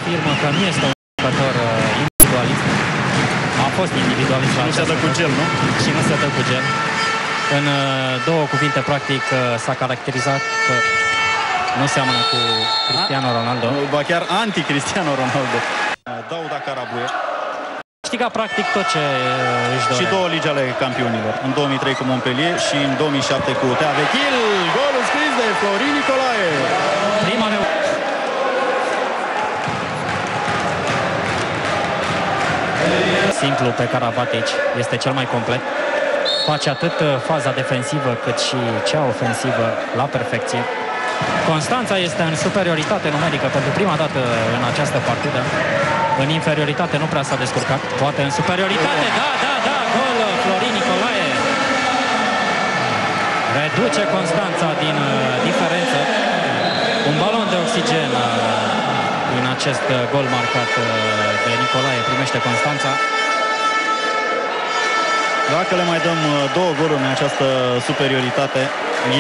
afirmă că nu este un jucător individualist. A fost individualist. Nu se dă cu gel, nu? Și nu se dă cu gel. În două cuvinte, practic, s-a caracterizat că nu seamănă cu Cristiano Ronaldo. Ba chiar anti-Cristiano Ronaldo. Dauda Carabuie. Câștiga practic tot ce își dorea. Și două ligi ale campionilor. În 2003 cu Montpellier și în 2007 cu Teavechil. Golul scris de Florin Nicolae. Prima simplu pe Karabatic este cel mai complet. Face atât faza defensivă cât și cea ofensivă la perfecție. Constanța este în superioritate numerică pentru prima dată în această partidă. În inferioritate nu prea s-a descurcat. Poate în superioritate, da, gol Florin Nicolae. Reduce Constanța din diferență. Un balon de oxigen în acest gol marcat de Nicolae primește Constanța. Dacă le mai dăm două goluri în această superioritate,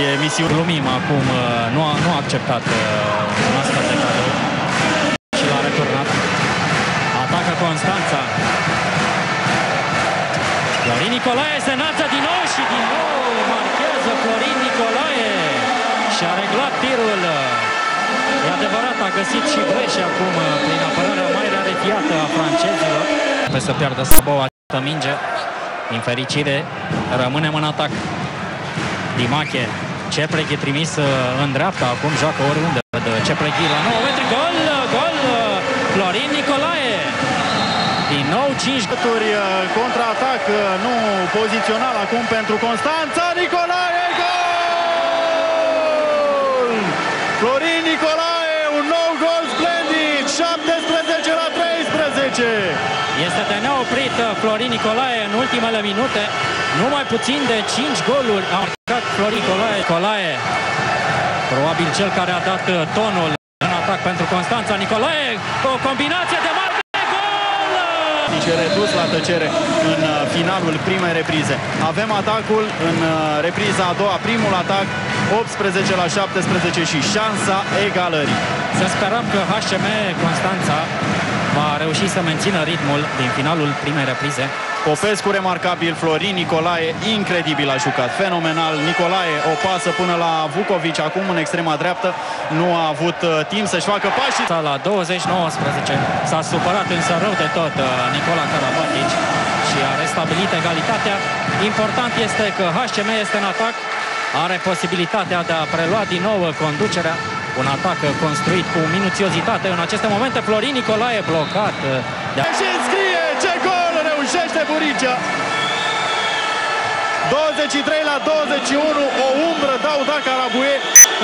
e misiune. Glumim acum, nu a acceptat un astfel de cadou și l-a returnat. Atacă Constanța. Florin Nicolae se înalță din nou și din nou marchează Florin Nicolae și a reglat tirul. E adevărat, a găsit și breșe acum prin apărarea mai rarefiată a francezilor. Pe să piardă Sabou această minge. Din fericire, rămânem în atac. Dimache, Cepreghi trimis în dreapta, acum joacă oriunde. Cepreghi la 9 metri, gol, Florin Nicolae. Din nou 5 gături, contraatac, nu pozițional acum pentru Constanța. Nicolae, gol! Florin Nicolae, un nou gol splendid, 17 la 13. Este de neoprit Florin Nicolae în ultimele minute. Numai puțin de 5 goluri a marcat Florin Nicolae. Probabil cel care a dat tonul în atac pentru Constanța. Nicolae, o combinație de mare gol! Și redus la tăcere în finalul primei reprize. Avem atacul în repriza a doua, primul atac, 18 la 17 și șansa egalării. Să sperăm că HCM Constanța va reuși să mențină ritmul din finalul primei reprize. Popescu remarcabil, Florin Nicolae incredibil a jucat, fenomenal. Nicolae o pasă până la Vukovic, acum în extrema dreaptă, nu a avut timp să-și facă pașii. La 20-19 s-a supărat însă rău de tot Nicola Karabatic și a restabilit egalitatea. Important este că HCM este în atac, are posibilitatea de a prelua din nou conducerea. Un atac construit cu minuțiozitate în aceste momente. Florin Nicolae blocat. Și înscrie, ce gol reușește Buricea! 23 la 21, o umbră Dauda Carabuie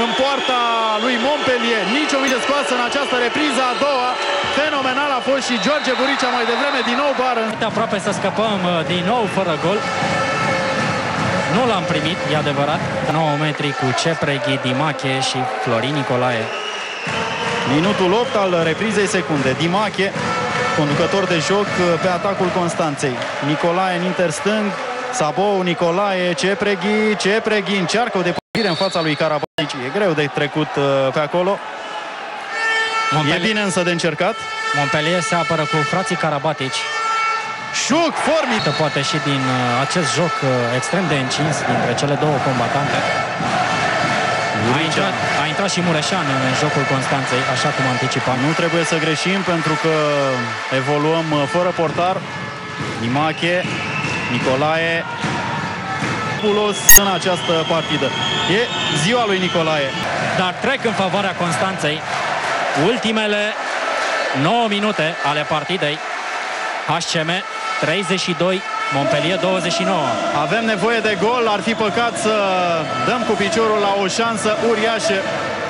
în poarta lui Montpellier. Nici o minge scoasă în această repriză a doua. Fenomenal a fost și George Buricea mai devreme, din nou bară. Aproape să scăpăm din nou fără gol. Nu l-am primit, e adevărat. 9 metri cu Cepreghi, Dimache și Florin Nicolae. Minutul 8 al reprizei secunde. Dimache, conducător de joc pe atacul Constanței. Nicolae în interstâng. Sabou, Nicolae, Cepreghi încearcă o depășire în fața lui Karabatic. E greu de trecut pe acolo. Montpellier. E bine însă de încercat. Montpellier se apără cu frații Karabatic. Șuc, formit! Poate și din acest joc extrem de încins dintre cele două combatante. A intrat și Mureșan în jocul Constanței, așa cum anticipam. Nu trebuie să greșim pentru că evoluăm fără portar. Dimache, Nicolae, Pulos în această partidă. E ziua lui Nicolae. Dar trec în favoarea Constanței ultimele 9 minute ale partidei. HCM 32, Montpellier 29. Avem nevoie de gol, ar fi păcat să dăm cu piciorul la o șansă uriașă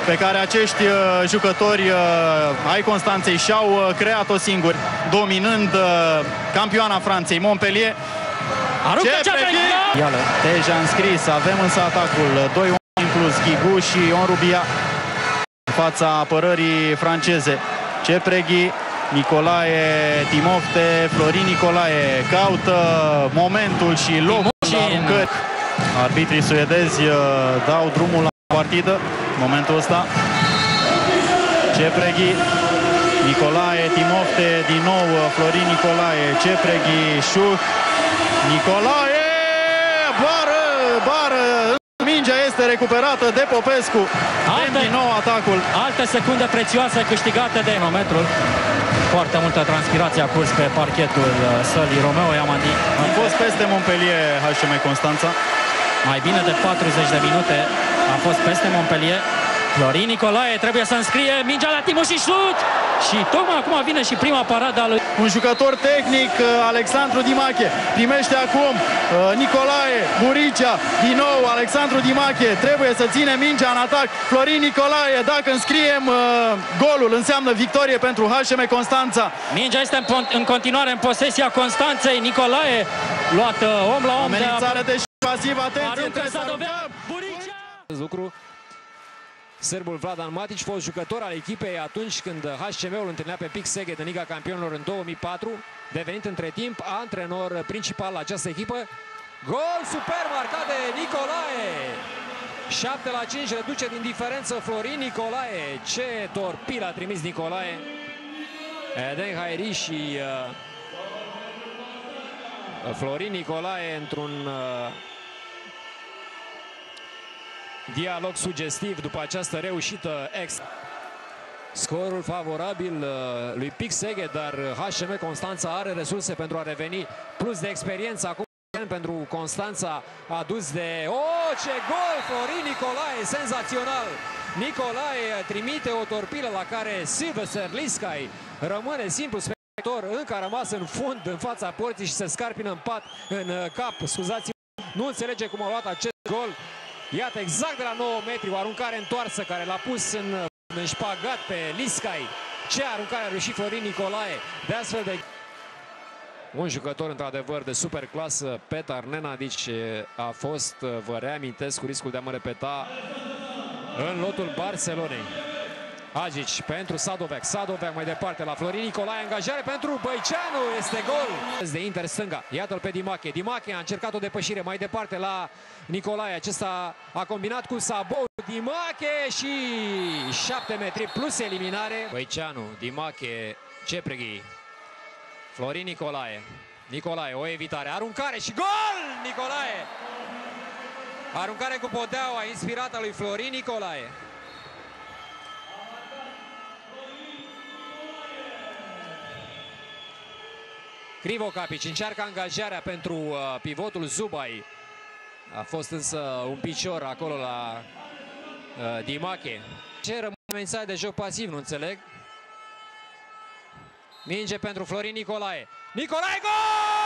pe care acești jucători ai Constanței și-au creat-o singuri, dominând campioana Franței, Montpellier. Deja înscris, avem însă atacul, 2 în plus, Ghigu și Onrubia în fața apărării franceze. Cepreghi, Nicolae, Timofte, Florin Nicolae caută momentul și locul de aruncări. Arbitrii suedezi dau drumul la partidă în momentul ăsta. Cepreghi, Nicolae, Timofte, din nou Florin Nicolae, Cepreghi, Șuh, Nicolae, bară, mingea este recuperată de Popescu. Din nou atacul. Altă secundă prețioasă câștigată de kilometrul. Foarte multă transpirație a curs pe parchetul sălii Romeo Iamandi. A fost peste Montpellier HM Constanța. Mai bine de 40 de minute a fost peste Montpellier. Florin Nicolae trebuie să înscrie mingea la Timo și șut! Și tocmai acum vine și prima paradă a lui. Un jucător tehnic, Alexandru Dimache, primește acum Nicolae, Buricea, din nou Alexandru Dimache, trebuie să ține mingea în atac. Florin Nicolae, dacă înscriem golul, înseamnă victorie pentru HM Constanța. Mingea este în continuare în posesia Constanței. Nicolae, luată om la om. Amenințare de pasiv, atenție, trebuie să aruncă. Buricea! Lucru. Sârbul Vladan Matic, fost jucător al echipei atunci când HCM-ul întâlnea pe Pic Szeged în Liga Campionilor în 2004, devenit între timp antrenor principal la această echipă. Gol super marcat de Nicolae! 7-5 reduce din diferență Florin Nicolae. Ce torpil a trimis Nicolae! Eden Hairi și Florin Nicolae într-un dialog sugestiv după această reușită Scorul favorabil lui Pic Szeged, dar HM Constanța are resurse pentru a reveni. Plus de experiență acum pentru Constanța adus de... Oh, ce gol! Florin Nicolae, senzațional! Nicolae trimite o torpilă la care Silvester Liscai rămâne simplu spectator, încă a rămas în fund în fața porții și se scarpină în cap, scuzați-mă, nu înțelege cum a luat acest gol. Iată, exact de la 9 metri, o aruncare întoarsă care l-a pus în șpagat pe Liscai. Ce aruncare a reușit Florin Nicolae de astfel de... Un jucător într-adevăr de super clasă, Petar Nenadic a fost, vă reamintesc, cu riscul de a mă repeta, în lotul Barcelonei. Agici pentru Sadovec, Sadovec mai departe la Florin Nicolae, angajare pentru Băiceanu, este gol! De Inter stânga, iată-l pe Dimache, Dimache a încercat o depășire mai departe la Nicolae, acesta a combinat cu Sabou, Dimache și 7 metri plus eliminare. Băiceanu, Dimache, Cepreghi, Florin Nicolae, Nicolae, o evitare, aruncare și gol! Nicolae! Aruncare cu podeaua inspirată lui Florin Nicolae. Crivo Capici încearcă angajarea pentru pivotul Zubai. A fost însă un picior acolo la Dimache. Ce rămâne amenințare de joc pasiv, nu înțeleg. Minge pentru Florin Nicolae. Nicolae, gol!